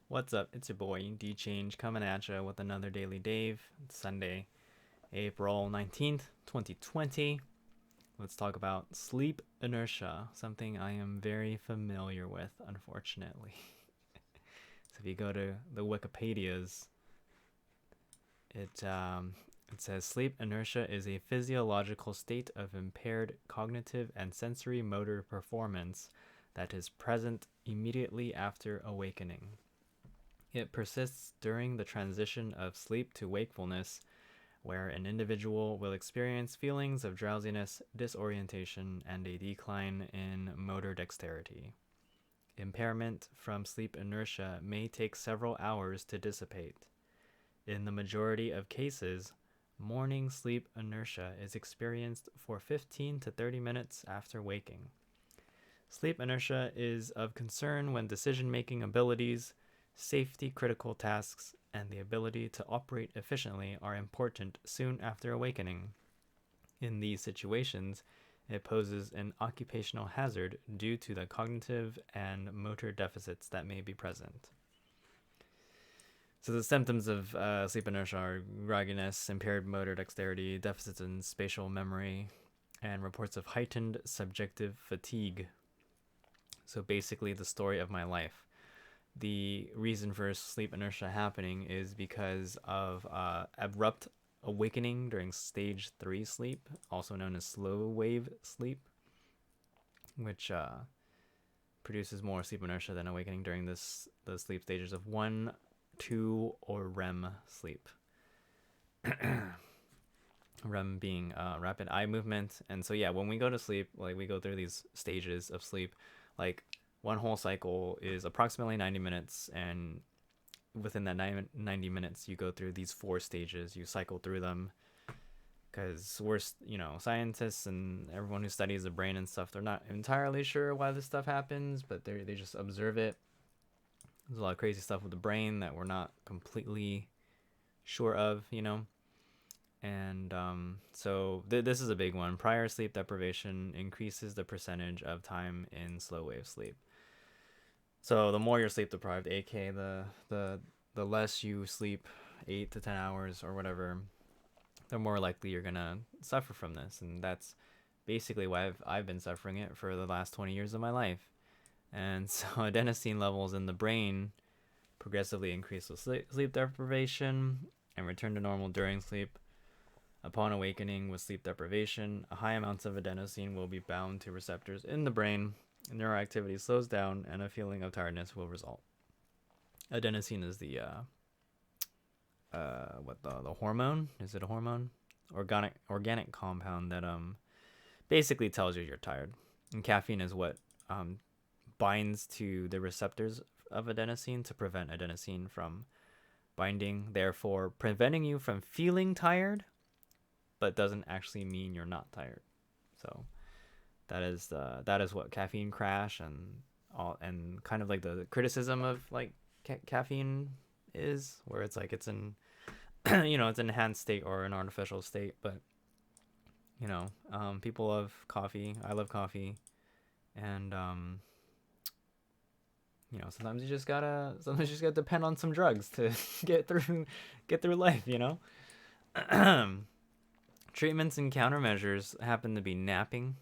What's up? It's your boy D Change coming at you with another Daily Dave. It's Sunday, April 19th, 2020. Let's talk about sleep inertia, something I am very familiar with, unfortunately. So if you go to the Wikipedias, it says sleep inertia is a physiological state of impaired cognitive and sensory motor performance that is present immediately after awakening. It persists during the transition of sleep to wakefulness, where an individual will experience feelings of drowsiness, disorientation, and a decline in motor dexterity. Impairment from sleep inertia may take several hours to dissipate. In the majority of cases, morning sleep inertia is experienced for 15 to 30 minutes after waking. Sleep inertia is of concern when decision-making abilities, safety critical tasks, and the ability to operate efficiently are important soon after awakening. In these situations, it poses an occupational hazard due to the cognitive and motor deficits that may be present. So the symptoms of sleep inertia are grogginess, impaired motor dexterity, deficits in spatial memory, and reports of heightened subjective fatigue. So basically the story of my life. The reason for sleep inertia happening is because of abrupt awakening during stage 3 sleep, also known as slow wave sleep, which produces more sleep inertia than awakening during the sleep stages of 1, 2, or REM sleep. REM being rapid eye movement. And so yeah, when we go to sleep, like we go through these stages of sleep, like one whole cycle is approximately 90 minutes, and within that 90 minutes you go through these 4 stages. You cycle through them because we're, scientists and everyone who studies the brain and stuff, they're not entirely sure why this stuff happens, but they just observe it. There's a lot of crazy stuff with the brain that we're not completely sure of. And so this is a big one. Prior sleep deprivation increases the percentage of time in slow wave sleep. So the more you're sleep deprived, aka the less you sleep, 8 to 10 hours or whatever, the more likely you're gonna suffer from this. And that's basically why I've been suffering it for the last 20 years of my life. And so adenosine levels in the brain progressively increase with sleep deprivation and return to normal during sleep. Upon awakening with sleep deprivation, high amounts of adenosine will be bound to receptors in the brain, neuroactivity slows down, and a feeling of tiredness will result. Adenosine is the the hormone? Is it a hormone? Organic compound that basically tells you you're tired. And caffeine is what binds to the receptors of adenosine to prevent adenosine from binding, therefore preventing you from feeling tired, but doesn't actually mean you're not tired. So that is what caffeine crash and kind of like the criticism of like caffeine is, where it's like it's in it's an enhanced state or an artificial state. But people love coffee. I love coffee, and sometimes you just gotta depend on some drugs to get through life. Treatments and countermeasures happen to be napping.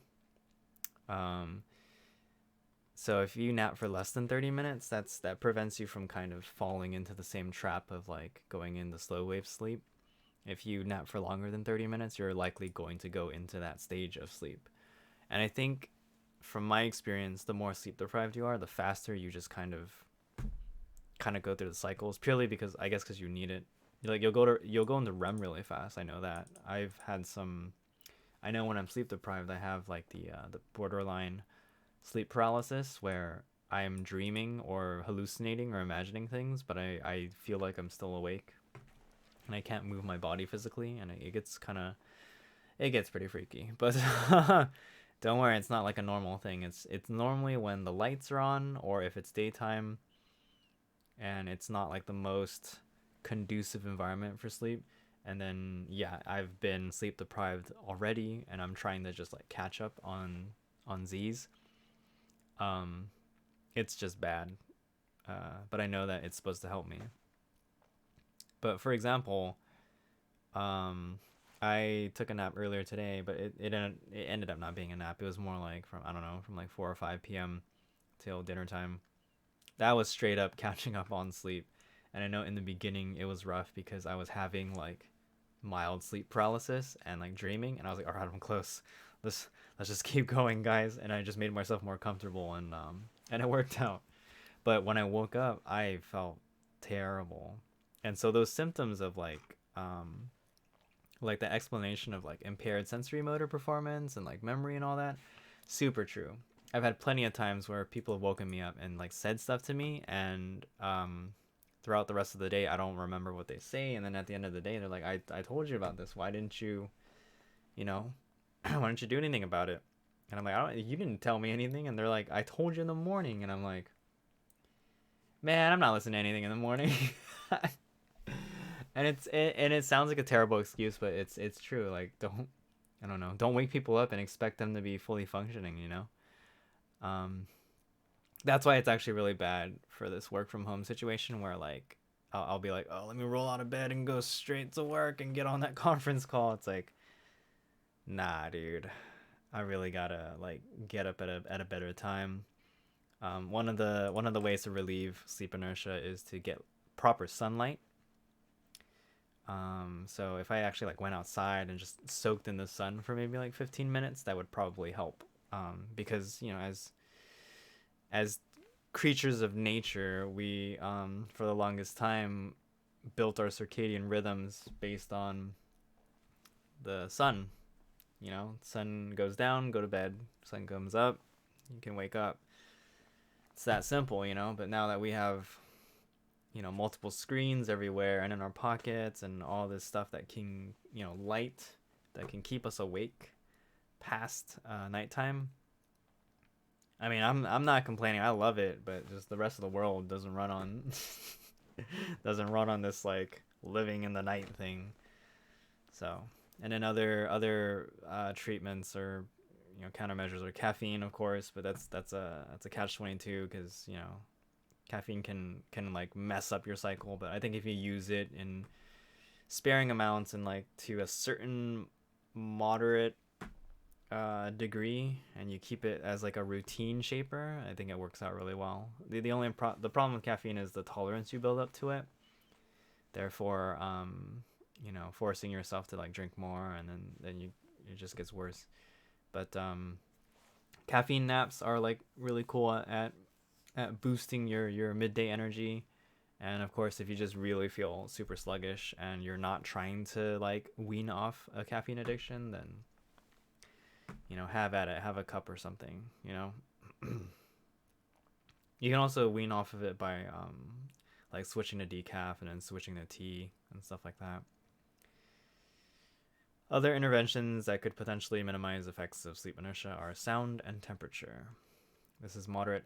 So if you nap for less than 30 minutes, that prevents you from kind of falling into the same trap of like going into slow wave sleep. If you nap for longer than 30 minutes, you're likely going to go into that stage of sleep. And I think from my experience, the more sleep deprived you are, the faster you just kind of go through the cycles, purely because you need it. You'll go into REM really fast. I know that. I know when I'm sleep deprived, I have like the borderline sleep paralysis, where I'm dreaming or hallucinating or imagining things, but I feel like I'm still awake, and I can't move my body physically, and it gets pretty freaky. But don't worry, it's not like a normal thing. It's normally when the lights are on, or if it's daytime and it's not like the most conducive environment for sleep. And then yeah, I've been sleep deprived already, and I'm trying to just like catch up on Z's. It's just bad. but I know that it's supposed to help me. But for example, I took a nap earlier today, but it ended up not being a nap. It was more like from, I don't know, from like 4 or 5 p.m. till dinner time. That was straight up catching up on sleep. And I know in the beginning it was rough because I was having like mild sleep paralysis and like dreaming, and I was like, all right, I'm close. Let's just keep going, guys. And I just made myself more comfortable, and it worked out. But when I woke up, I felt terrible. And so those symptoms of like the explanation of like impaired sensory motor performance and like memory and all that, super true. I've had plenty of times where people have woken me up and like said stuff to me, and throughout the rest of the day I don't remember what they say, and then at the end of the day they're like, I told you about this, why didn't you, you know, why didn't you do anything about it? And I'm like, you didn't tell me anything. And they're like, I told you in the morning. And I'm like, man, I'm not listening to anything in the morning. And it sounds like a terrible excuse, but it's true. Like, I don't know, don't wake people up and expect them to be fully functioning, you know. um that's why it's actually really bad for this work from home situation where like I'll be like, oh, let me roll out of bed and go straight to work and get on that conference call. It's like, nah, dude, I really gotta like get up at a better time. One of the ways to relieve sleep inertia is to get proper sunlight. So if I actually like went outside and just soaked in the sun for maybe like 15 minutes, that would probably help. Because you know, as creatures of nature, we for the longest time built our circadian rhythms based on the sun. You know, sun goes down, go to bed. Sun comes up, you can wake up. It's that simple, you know. But now that we have, you know, multiple screens everywhere and in our pockets and all this stuff that can, you know, light that can keep us awake past nighttime. I mean, I'm not complaining. I love it, but just the rest of the world doesn't run on doesn't run on this like living in the night thing. So, and then other treatments or, you know, countermeasures are caffeine, of course, but that's a catch-22 because, you know, caffeine can like mess up your cycle. But I think if you use it in sparing amounts and like to a certain moderate degree, and you keep it as like a routine shaper, I think it works out really well. The problem with caffeine is the tolerance you build up to it. Therefore, you know, forcing yourself to like drink more, and then it just gets worse. But caffeine naps are like really cool at boosting your midday energy. And of course, if you just really feel super sluggish and you're not trying to like wean off a caffeine addiction, then, you know, have at it, have a cup or something, you know. You can also wean off of it by like switching to decaf and then switching to tea and stuff like that. Other interventions that could potentially minimize effects of sleep inertia are sound and temperature. This is moderate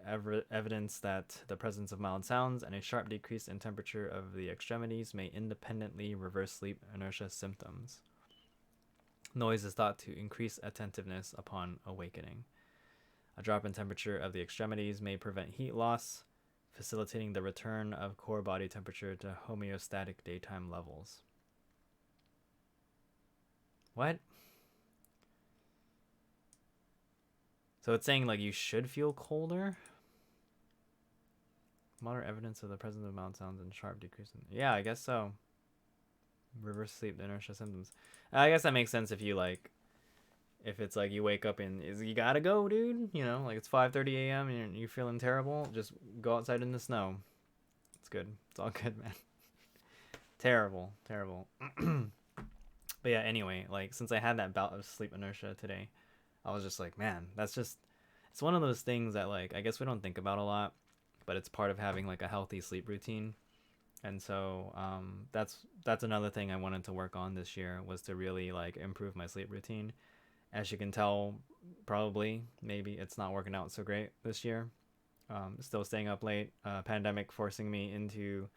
evidence that the presence of mild sounds and a sharp decrease in temperature of the extremities may independently reverse sleep inertia symptoms. Noise is thought to increase attentiveness upon awakening. A drop in temperature of the extremities may prevent heat loss, facilitating the return of core body temperature to homeostatic daytime levels. What? So it's saying like you should feel colder? Moderate evidence of the presence of mild sounds and sharp decrease in... Yeah, I guess so. Reverse sleep inertia symptoms. I guess that makes sense if you like... If it's like you wake up and you gotta go, dude. You know, like it's 5:30 a.m. and you're feeling terrible. Just go outside in the snow. It's good. It's all good, man. Terrible. But yeah, anyway, like since I had that bout of sleep inertia today, I was just like, man, it's one of those things that like I guess we don't think about a lot, but it's part of having like a healthy sleep routine. And so that's another thing I wanted to work on this year, was to really like improve my sleep routine. As you can tell, probably maybe it's not working out so great this year. Still staying up late, pandemic forcing me into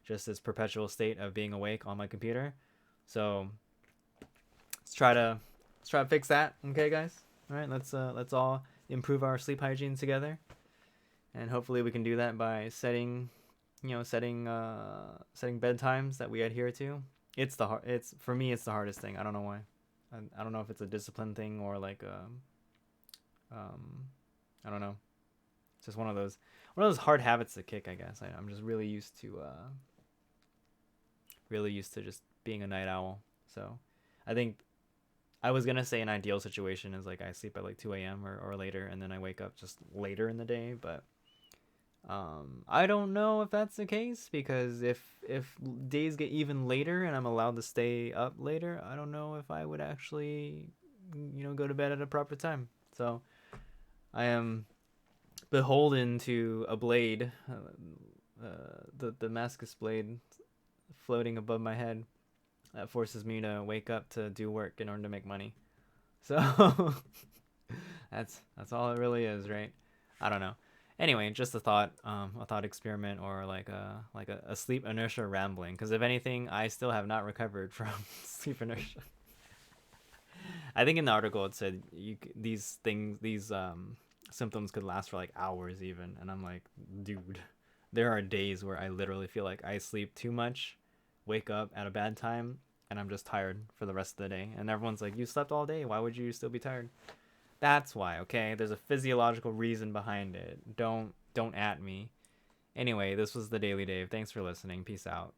just this perpetual state of being awake on my computer. So let's try to fix that, okay, guys? All right, let's all improve our sleep hygiene together. And hopefully we can do that by setting setting bedtimes that we adhere to. It's for me, it's the hardest thing. I don't know why. I don't know if it's a discipline thing or like um I don't know. It's just one of those hard habits to kick, I guess. I'm just really used to just being a night owl. So I think I was gonna say an ideal situation is like I sleep at like 2 a.m. or later, and then I wake up just later in the day. But I don't know if that's the case, because if days get even later and I'm allowed to stay up later, I don't know if I would actually go to bed at a proper time. So I am beholden to a blade, the Damascus blade floating above my head that forces me to wake up to do work in order to make money. So that's all it really is, right? I don't know. Anyway, just a thought experiment, or like a sleep inertia rambling. Because if anything, I still have not recovered from sleep inertia. I think in the article it said these symptoms could last for like hours even, and I'm like, dude, there are days where I literally feel like I sleep too much, wake up at a bad time, and I'm just tired for the rest of the day. And everyone's like, you slept all day, why would you still be tired? That's why, okay? There's a physiological reason behind it. Don't at me. Anyway, this was the Daily Dave. Thanks for listening. Peace out.